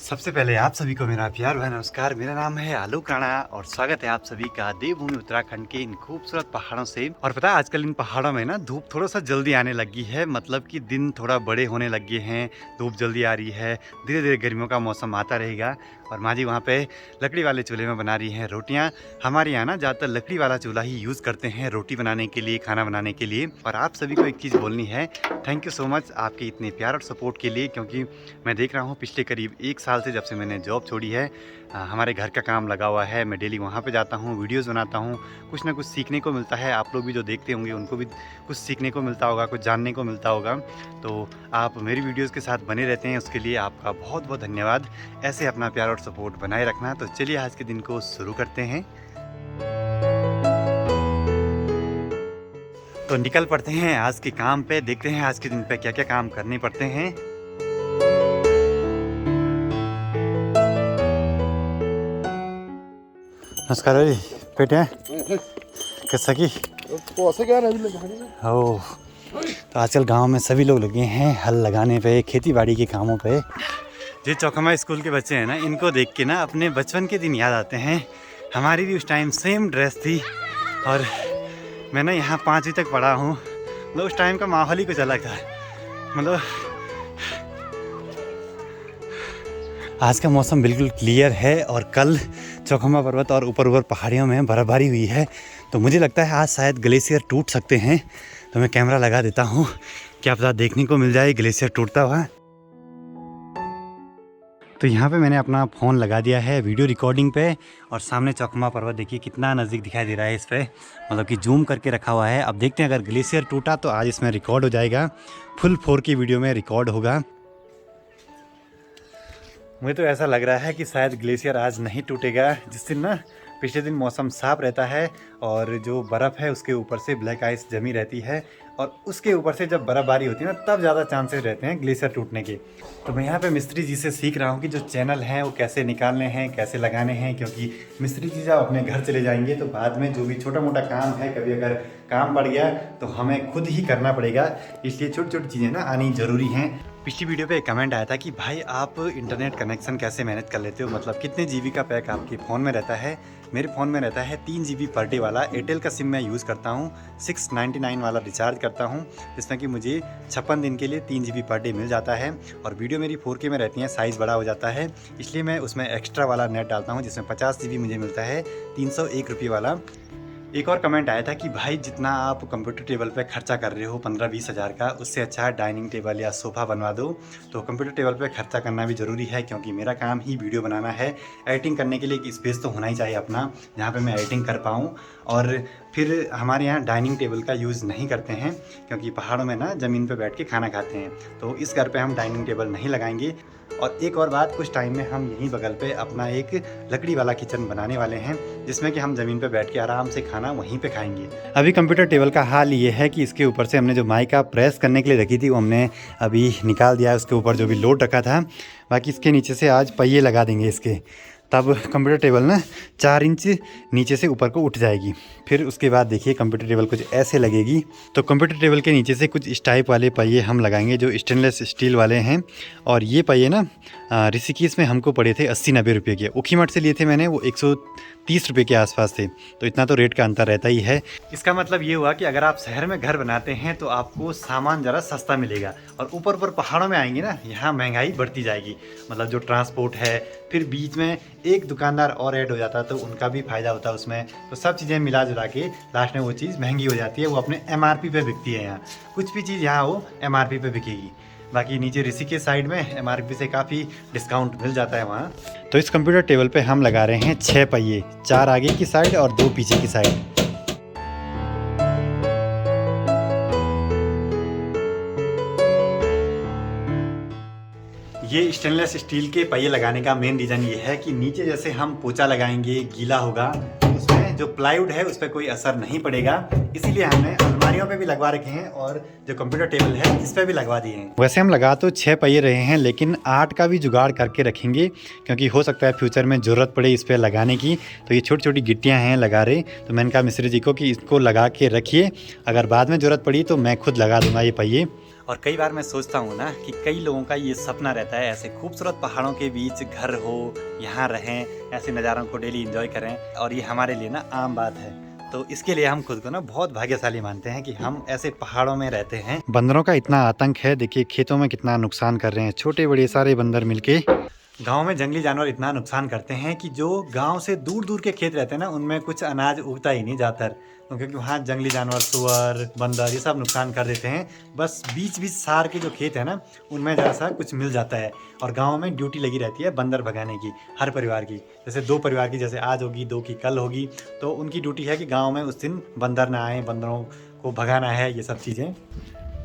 सबसे पहले आप सभी को मेरा प्यार भरा नमस्कार। मेरा नाम है आलोक राणा और स्वागत है आप सभी का देवभूमि उत्तराखंड के इन खूबसूरत पहाड़ों से। और पता है आजकल इन पहाड़ों में ना धूप थोड़ा सा जल्दी आने लगी है, मतलब कि दिन थोड़ा बड़े होने लग गए हैं, धूप जल्दी आ रही है, धीरे धीरे गर्मियों का मौसम आता रहेगा। और माँ जी वहाँ पे लकड़ी वाले चूल्हे में बना रही हैं रोटियाँ। हमारे यहाँ ना ज़्यादातर लकड़ी वाला चूल्हा ही यूज़ करते हैं रोटी बनाने के लिए, खाना बनाने के लिए। और आप सभी को एक चीज़ बोलनी है, थैंक यू सो मच आपके इतने प्यार और सपोर्ट के लिए, क्योंकि मैं देख रहा हूँ पिछले करीब 1 साल से जब से मैंने जॉब छोड़ी है हमारे घर का काम लगा हुआ है। मैं डेली वहाँ पे जाता हूँ, वीडियोस बनाता हूँ, कुछ ना कुछ सीखने को मिलता है। आप लोग भी जो देखते होंगे उनको भी कुछ सीखने को मिलता होगा, कुछ जानने को मिलता होगा। तो आप मेरी वीडियोस के साथ बने रहते हैं, उसके लिए आपका बहुत बहुत धन्यवाद। ऐसे अपना प्यार और सपोर्ट बनाए रखना। तो चलिए आज के दिन को शुरू करते हैं। तो निकल पड़ते हैं आज के काम पे, देखते हैं आज के दिन पे क्या क्या काम करने पड़ते हैं। नमस्कार भाई, पेट है कैसा की हो। तो आजकल गांव में सभी लोग लगे हैं हल लगाने पे, खेती बाड़ी के कामों पे। जो चौखमा स्कूल के बच्चे हैं ना, इनको देख के ना अपने बचपन के दिन याद आते हैं। हमारी भी उस टाइम सेम ड्रेस थी और मैं ना यहाँ 5वीं तक पढ़ा हूँ। मतलब उस टाइम का माहौल ही कुछ अलग था। मतलब आज का मौसम बिल्कुल क्लियर है और कल चौखमा पर्वत और ऊपर ऊपर पहाड़ियों में बर्फ़बारी हुई है। तो मुझे लगता है आज शायद ग्लेशियर टूट सकते हैं। तो मैं कैमरा लगा देता हूँ, क्या पता देखने को मिल जाए ग्लेशियर टूटता हुआ। तो यहाँ पे मैंने अपना फ़ोन लगा दिया है वीडियो रिकॉर्डिंग पे और सामने चौखमा पर्वत देखिए कितना नज़दीक दिखाई दे रहा है इस पर, मतलब कि जूम करके रखा हुआ है। अब देखते हैं अगर ग्लेशियर टूटा तो आज इसमें रिकॉर्ड हो जाएगा, फुल 4K वीडियो में रिकॉर्ड होगा। मुझे तो ऐसा लग रहा है कि शायद ग्लेशियर आज नहीं टूटेगा। जिस दिन ना पिछले दिन मौसम साफ रहता है और जो बर्फ़ है उसके ऊपर से ब्लैक आइस जमी रहती है और उसके ऊपर से जब बर्फ़बारी होती है ना तब ज़्यादा चांसेस रहते हैं ग्लेशियर टूटने के। तो मैं यहाँ पे मिस्त्री जी से सीख रहा हूँ कि जो चैनल हैं वो कैसे निकालने हैं, कैसे लगाने हैं, क्योंकि मिस्त्री जी जब अपने घर चले जाएंगे तो बाद में जो भी छोटा मोटा काम है, कभी अगर काम पड़ गया तो हमें खुद ही करना पड़ेगा। इसलिए छोटी छोटी चीज़ें ना आनी ज़रूरी हैं। पिछली वीडियो पे एक कमेंट आया था कि भाई आप इंटरनेट कनेक्शन कैसे मैनेज कर लेते हो, मतलब कितने GB का पैक आपके फ़ोन में रहता है। मेरे फ़ोन में रहता है 3 GB पर डे वाला। एयरटेल का सिम मैं यूज़ करता हूँ, 699 वाला रिचार्ज करता हूँ, जिसमें कि मुझे 56 दिन के लिए 3 GB पर डे मिल जाता है। और वीडियो मेरी 4K में रहती हैं, साइज़ बड़ा हो जाता है, इसलिए मैं उसमें एक्स्ट्रा वाला नेट डालता हूँ जिसमें 50 GB मुझे मिलता है 301 रुपये वाला। एक और कमेंट आया था कि भाई जितना आप कंप्यूटर टेबल पे खर्चा कर रहे हो 15-20 हज़ार का, उससे अच्छा डाइनिंग टेबल या सोफ़ा बनवा दो। तो कंप्यूटर टेबल पे खर्चा करना भी ज़रूरी है, क्योंकि मेरा काम ही वीडियो बनाना है। एडिटिंग करने के लिए एक स्पेस तो होना ही चाहिए अपना, जहाँ पे मैं एडिटिंग कर पाऊँ। और फिर हमारे यहाँ डाइनिंग टेबल का यूज़ नहीं करते हैं, क्योंकि पहाड़ों में ना ज़मीन पर बैठ के खाना खाते हैं। तो इस घर पर हम डाइनिंग टेबल नहीं लगाएंगे। और एक और बात, कुछ टाइम में हम यहीं बगल पे अपना एक लकड़ी वाला किचन बनाने वाले हैं, जिसमें कि हम ज़मीन पे बैठ के आराम से खाना वहीं पे खाएंगे। अभी कंप्यूटर टेबल का हाल ये है कि इसके ऊपर से हमने जो माइका प्रेस करने के लिए रखी थी वो हमने अभी निकाल दिया है, उसके ऊपर जो भी लोड रखा था। बाकी इसके नीचे से आज पहिए लगा देंगे इसके, तब कंप्यूटर टेबल ना 4 इंच नीचे से ऊपर को उठ जाएगी। फिर उसके बाद देखिए कंप्यूटर टेबल कुछ ऐसे लगेगी। तो कंप्यूटर टेबल के नीचे से कुछ इस टाइप वाले पहिए हम लगाएंगे जो स्टेनलेस स्टील वाले हैं। और ये पहिए ना ऋषिकेश में हमको पड़े थे 80-90 रुपये के। उखीमठ से लिए थे मैंने, वो 130 रुपये के आसपास थे। तो इतना तो रेट का अंतर रहता ही है। इसका मतलब ये हुआ कि अगर आप शहर में घर बनाते हैं तो आपको सामान ज़रा सस्ता मिलेगा, और ऊपर ऊपर पहाड़ों में आएंगे ना, यहाँ महंगाई बढ़ती जाएगी। मतलब जो ट्रांसपोर्ट है, फिर बीच में एक दुकानदार और ऐड हो जाता है तो उनका भी फ़ायदा होता है उसमें। तो सब चीज़ें मिला जुला के लास्ट में वो चीज़ महंगी हो जाती है। वो अपने MRP पे बिकती है। यहाँ कुछ भी चीज़ यहाँ वो MRP पे बिकेगी। बाकी नीचे ऋषिकेश साइड में MRP से काफ़ी डिस्काउंट मिल जाता है वहाँ। तो इस कंप्यूटर टेबल पे हम लगा रहे हैं 6 पहिए, 4 आगे की साइड और 2 पीछे की साइड। ये स्टेनलेस स्टील के पहिए लगाने का मेन रीज़न ये है कि नीचे जैसे हम पोछा लगाएंगे, गीला होगा, उसमें जो प्लाईवुड है उस पर कोई असर नहीं पड़ेगा। इसीलिए हमने अलमारियों पे भी लगवा रखे हैं और जो कंप्यूटर टेबल है इस पर भी लगवा दिए हैं। वैसे हम लगा तो 6 पहिए रहे हैं, लेकिन 8 का भी जुगाड़ करके रखेंगे, क्योंकि हो सकता है फ्यूचर में ज़रूरत पड़े इस पर लगाने की। तो ये छोटी छोटी गिट्टियाँ हैं लगा रहे, तो मैंने कहा मिस्त्री जी को कि इसको लगा के रखिए, अगर बाद में ज़रूरत पड़ी तो मैं खुद लगा दूँगा ये पहिए। और कई बार मैं सोचता हूँ ना कि कई लोगों का ये सपना रहता है ऐसे खूबसूरत पहाड़ों के बीच घर हो, यहाँ रहें, ऐसे नज़ारों को डेली एंजॉय करें, और ये हमारे लिए ना आम बात है। तो इसके लिए हम खुद को ना बहुत भाग्यशाली मानते हैं कि हम ऐसे पहाड़ों में रहते हैं। बंदरों का इतना आतंक है, देखिए खेतों में कितना नुकसान कर रहे हैं, छोटे बड़े सारे बंदर मिलके। गांव में जंगली जानवर इतना नुकसान करते हैं कि जो गांव से दूर दूर के खेत रहते हैं ना, उनमें कुछ अनाज उगता ही नहीं ज़्यादातर, क्योंकि वहाँ जंगली जानवर, सुअर, बंदर ये सब नुकसान कर देते हैं। बस बीच बीच सार के जो खेत है ना, उनमें ज़रा सा कुछ मिल जाता है। और गांव में ड्यूटी लगी रहती है बंदर भगाने की, हर परिवार की। जैसे 2 परिवार की, जैसे आज होगी, 2 की कल होगी, तो उनकी ड्यूटी है कि गाँव में उस दिन बंदर ना आए, बंदरों को भगाना है, ये सब चीज़ें।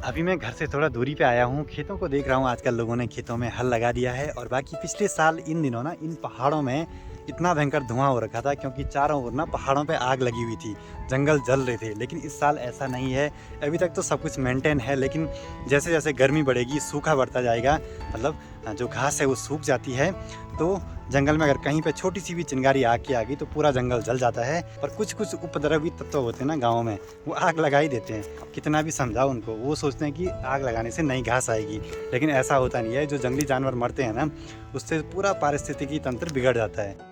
अभी मैं घर से थोड़ा दूरी पे आया हूँ, खेतों को देख रहा हूँ। आजकल लोगों ने खेतों में हल लगा दिया है। और बाकी पिछले साल इन दिनों ना इन पहाड़ों में इतना भयंकर धुआं हो रखा था, क्योंकि चारों ओर ना पहाड़ों पे आग लगी हुई थी, जंगल जल रहे थे। लेकिन इस साल ऐसा नहीं है। अभी तक तो सब कुछ मेंटेन है, लेकिन जैसे जैसे गर्मी बढ़ेगी, सूखा बढ़ता जाएगा, मतलब जो घास है वो सूख जाती है, तो जंगल में अगर कहीं पे छोटी सी भी चिंगारी आग की आ गई तो पूरा जंगल जल जाता है। पर कुछ कुछ उपद्रवी तत्व होते हैं ना गाँव में, वो आग लगा ही देते हैं। कितना भी समझाओ उनको, वो सोचते हैं कि आग लगाने से नई घास आएगी, लेकिन ऐसा होता नहीं है। जो जंगली जानवर मरते हैं ना, उससे पूरा पारिस्थितिकी तंत्र बिगड़ जाता है।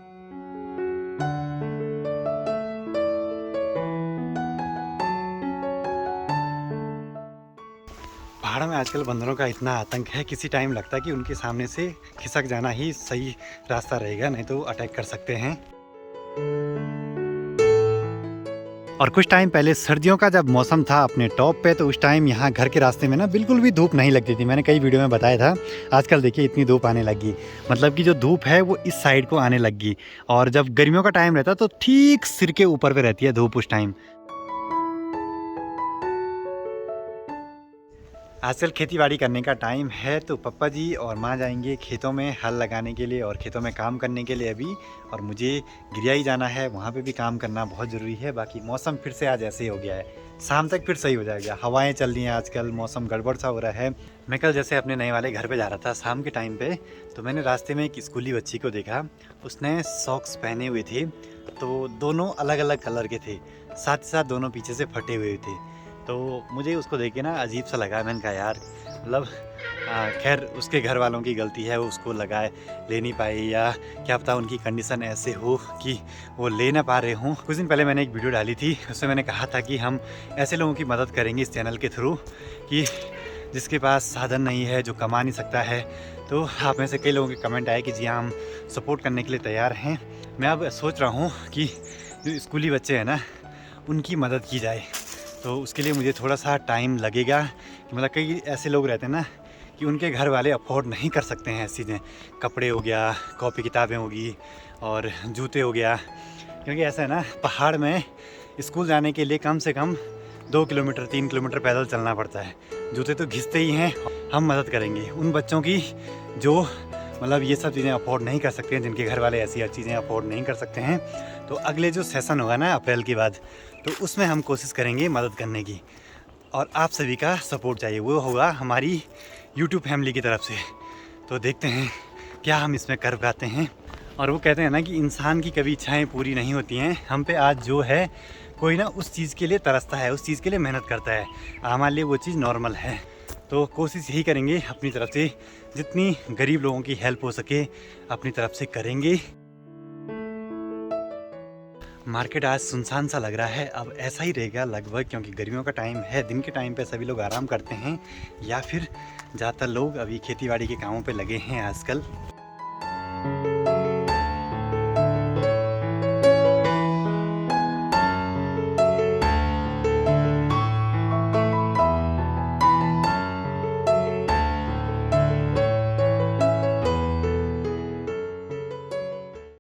पहाड़ में आजकल बंदरों का इतना आतंक है, किसी टाइम लगता है कि उनके सामने से खिसक जाना ही सही रास्ता रहेगा, नहीं तो अटैक कर सकते हैं। और कुछ टाइम पहले सर्दियों का जब मौसम था अपने टॉप पे, तो उस टाइम यहाँ घर के रास्ते में ना बिल्कुल भी धूप नहीं लगती थी। मैंने कई वीडियो में बताया था। आजकल देखिए इतनी धूप आने लगी, मतलब कि जो धूप है वो इस साइड को आने लगी। और जब गर्मियों का टाइम रहता तो ठीक सिर के ऊपर पे रहती है धूप उस टाइम। आजकल खेती बाड़ी करने का टाइम है, तो पापा जी और माँ जाएंगे खेतों में हल लगाने के लिए और खेतों में काम करने के लिए अभी। और मुझे गिरियाई जाना है, वहाँ पे भी काम करना बहुत ज़रूरी है। बाकी मौसम फिर से आज ऐसे ही हो गया है, शाम तक फिर सही हो जाएगा। हवाएं चल रही हैं आजकल, मौसम गड़बड़ सा हो रहा है। मैं कल जैसे अपने नए वाले घर पे जा रहा था शाम के टाइम पे, तो मैंने रास्ते में एक स्कूली बच्ची को देखा। उसने सॉक्स पहने हुए थे, तो दोनों अलग अलग कलर के थे, साथ ही साथ दोनों पीछे से फटे हुए थे। तो मुझे उसको देख के ना अजीब सा लगा। मैंने कहा यार, मतलब खैर उसके घर वालों की गलती है, वो उसको लगाए ले नहीं पाए, या क्या पता उनकी कंडीशन ऐसे हो कि वो ले ना पा रहे हों। कुछ दिन पहले मैंने एक वीडियो डाली थी, उसमें मैंने कहा था कि हम ऐसे लोगों की मदद करेंगे इस चैनल के थ्रू, कि जिसके पास साधन नहीं है, जो कमा नहीं सकता है। तो आप में से कई लोगों के कमेंट आए कि जी हाँ, हम सपोर्ट करने के लिए तैयार हैं। मैं अब सोच रहा हूँ कि जो स्कूली बच्चे हैं ना, उनकी मदद की जाए। तो उसके लिए मुझे थोड़ा सा टाइम लगेगा, कि मतलब कई ऐसे लोग रहते हैं ना कि उनके घर वाले अफोर्ड नहीं कर सकते हैं ऐसी चीज़ें। कपड़े हो गया, कॉपी किताबें होगी, और जूते हो गया। क्योंकि ऐसा है ना, पहाड़ में स्कूल जाने के लिए कम से कम 2 किलोमीटर 3 किलोमीटर पैदल चलना पड़ता है। जूते तो घिसते ही हैं। हम मदद करेंगे उन बच्चों की जो मतलब ये सब चीज़ें अफोर्ड नहीं कर सकते हैं, जिनके घर वाले ऐसी चीज़ें अफोर्ड नहीं कर सकते हैं। तो अगले जो सेशन होगा ना अप्रैल के बाद, तो उसमें हम कोशिश करेंगे मदद करने की। और आप सभी का सपोर्ट चाहिए, वो होगा हमारी यूट्यूब फैमिली की तरफ से। तो देखते हैं क्या हम इसमें कर पाते हैं। और वो कहते हैं ना कि इंसान की कभी इच्छाएं पूरी नहीं होती हैं। हम पे आज जो है, कोई ना उस चीज़ के लिए तरसता है, उस चीज़ के लिए मेहनत करता है। हमारे लिए वो चीज़ नॉर्मल है। तो कोशिश यही करेंगे अपनी तरफ से, जितनी गरीब लोगों की हेल्प हो सके अपनी तरफ से करेंगे। मार्केट आज सुनसान सा लग रहा है, अब ऐसा ही रहेगा लगभग, क्योंकि गर्मियों का टाइम है। दिन के टाइम पे सभी लोग आराम करते हैं, या फिर ज़्यादातर लोग अभी खेती बाड़ी के कामों पे लगे हैं आजकल।